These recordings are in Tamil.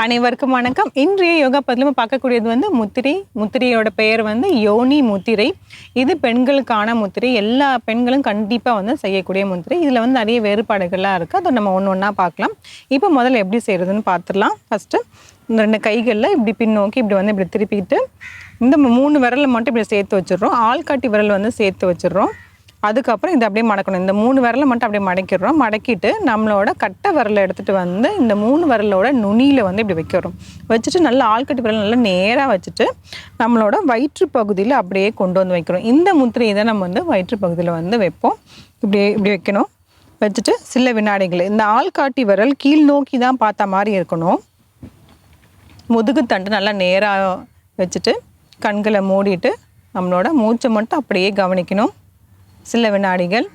அனைவருக்கும் வணக்கம். இன்றைய யோகா பதில நம்ம பார்க்கக்கூடியது வந்து முத்திரை. முத்திரையோட பெயர் வந்து யோனி முத்திரை. இது பெண்களுக்கான முத்திரை. எல்லா பெண்களும் கண்டிப்பாக வந்து செய்யக்கூடிய முத்திரை. இதில் வந்து நிறைய வேறுபாடுகள்லாம் இருக்குது. அதை நம்ம ஒன்று ஒன்றா பார்க்கலாம். இப்போ முதல்ல எப்படி செய்கிறதுன்னு பார்த்துடலாம். ஃபஸ்ட்டு இந்த 2 கைகளில் இப்படி பின்னோக்கி இப்படி வந்து இப்படி திருப்பிட்டு இந்த 3 விரலை மட்டும் இப்படி சேர்த்து வச்சிடுறோம். ஆள்காட்டி விரல் வந்து சேர்த்து வச்சிடுறோம். அதுக்கப்புறம் இதை அப்படியே மடக்கணும். இந்த 3 விரலை மட்டும் அப்படியே மடக்கிடுறோம். மடக்கிட்டு நம்மளோட கட்டை விரலை எடுத்துகிட்டு வந்து இந்த 3 விரலோட நுனியில் வந்து இப்படி வைக்கிறோம். வச்சுட்டு நல்லா ஆள்கட்டி விரல் நல்லா நேராக வச்சுட்டு நம்மளோட வயிற்று பகுதியில் அப்படியே கொண்டு வந்து வைக்கிறோம். இந்த முத்திரையை தான் நம்ம வந்து வயிற்று பகுதியில் வந்து வைப்போம். இப்படி வைக்கணும். வச்சுட்டு சில வினாடிகள் இந்த ஆள்காட்டி விரல் கீழ் நோக்கி தான் பார்த்த மாதிரி இருக்கணும். முதுகு தண்டு நல்லா நேராக வச்சுட்டு கண்களை மூடிட்டு நம்மளோட மூச்சை மட்டும் அப்படியே கவனிக்கணும். சில வினாடிகள்.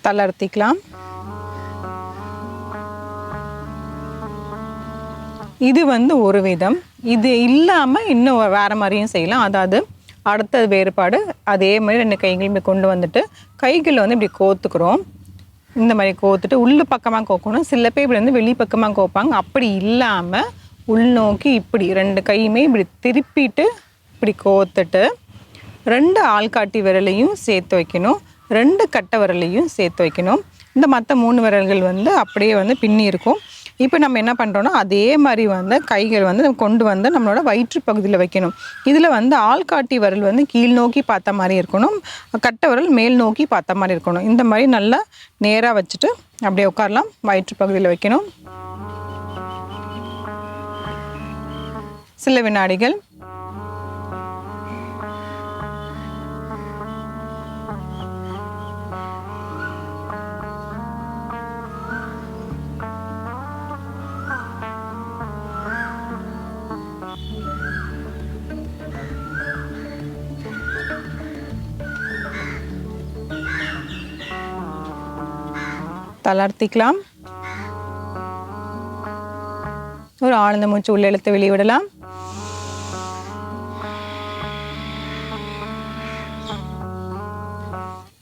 தளர்த்திக்கலாம். இது வந்து ஒரு விதம். இது இல்லாமல் இன்னும் வேறு மாதிரியும் செய்யலாம். அதாவது அடுத்த வேறுபாடு அதே மாதிரி 2 கைகளுமே கொண்டு வந்துட்டு கைகளை வந்து இப்படி கோத்துக்கிறோம். இந்த மாதிரி கோத்துட்டு உள் பக்கமாக கோக்கணும். சில பேர் இப்படி வந்து வெளி பக்கமாக கோப்பாங்க. அப்படி இல்லாமல் உள்நோக்கி இப்படி 2 கையுமே இப்படி திருப்பிட்டு இப்படி கோத்துட்டு 2 ஆள்காட்டி விரலையும் சேர்த்து வைக்கணும். 2 கட்டை விரலையும் சேர்த்து வைக்கணும். இந்த மற்ற 3 விரல்கள் வந்து அப்படியே வந்து பின்னி இருக்கும். இப்போ நம்ம என்ன பண்ணுறோன்னா அதே மாதிரி வந்து கைகள் வந்து நம்ம கொண்டு வந்து நம்மளோட வயிற்று பகுதியில் வைக்கணும். இதில் வந்து ஆள்காட்டி விரல் வந்து கீழ் நோக்கி பார்த்த மாதிரி இருக்கணும். கட்டை விரல் மேல் நோக்கி பார்த்த மாதிரி இருக்கணும். இந்த மாதிரி நல்லா நேராக வச்சுட்டு அப்படியே உட்காரலாம். வயிற்று பகுதியில் வைக்கணும். சில வினாடிகள். தளர்த்திக்கலாம். ஒரு ஆழ்ந்த மூச்சு உள்ள இழுத்து வெளிவிடலாம்.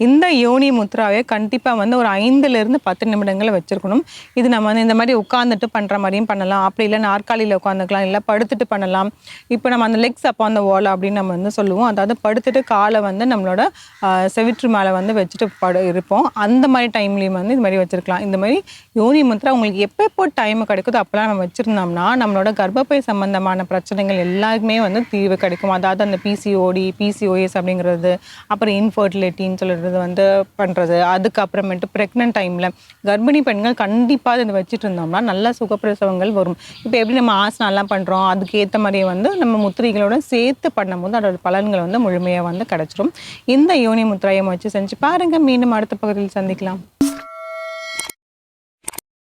இந்த யோனி முத்ராவை கண்டிப்பாக வந்து ஒரு 5லிருந்து 10 நிமிடங்களை வச்சுருக்கணும். இது நம்ம வந்து இந்த மாதிரி உட்காந்துட்டு பண்ணுற மாதிரியும் பண்ணலாம். அப்படி இல்லை நாற்காலியில் உட்காந்துக்கலாம், இல்லை படுத்துட்டு பண்ணலாம். இப்போ நம்ம அந்த லெக்ஸ் அப்போ அந்த வால் அப்படின்னு நம்ம வந்து சொல்லுவோம். அதாவது படுத்துட்டு காலை வந்து நம்மளோட செவிற்று மேலே வந்து வச்சுட்டு இருப்போம். அந்த மாதிரி டைம்லேயும் வந்து இது மாதிரி வச்சுருக்கலாம். இந்த மாதிரி யோனி முத்ரா உங்களுக்கு எப்போ டைம் கிடைக்குதோ அப்போலாம் நம்ம வச்சுருந்தோம்னா நம்மளோட கர்ப்பப்பை சம்மந்தமான பிரச்சனைகள் எல்லாருக்குமே வந்து தீர்வு கிடைக்கும். அதாவது அந்த பிசிஓடி, பிசிஓஎஸ் அப்படிங்கிறது, அப்புறம் இன்ஃபர்டிலிட்டின்னு சொல்கிறது வந்து பண்ணுறது. அதுக்கப்புறமேட்டு ப்ரெக்னென்ட் டைமில் கர்ப்பிணி பெண்கள் கண்டிப்பாக இதை வச்சுட்டு இருந்தோம்னா நல்லா சுகப்பிரசவங்கள் வரும். இப்போ எப்படி நம்ம ஆசனம்லாம் பண்ணுறோம் அதுக்கு ஏற்ற மாதிரியே வந்து நம்ம முத்திரைகளோட சேர்த்து பண்ணும்போது அதோட பலன்கள் வந்து முழுமையாக வந்து கிடச்சிரும். இந்த யோனி முத்திரையை வச்சு செஞ்சு பாருங்கள். மீண்டும் அடுத்த பகுதியில் சந்திக்கலாம்.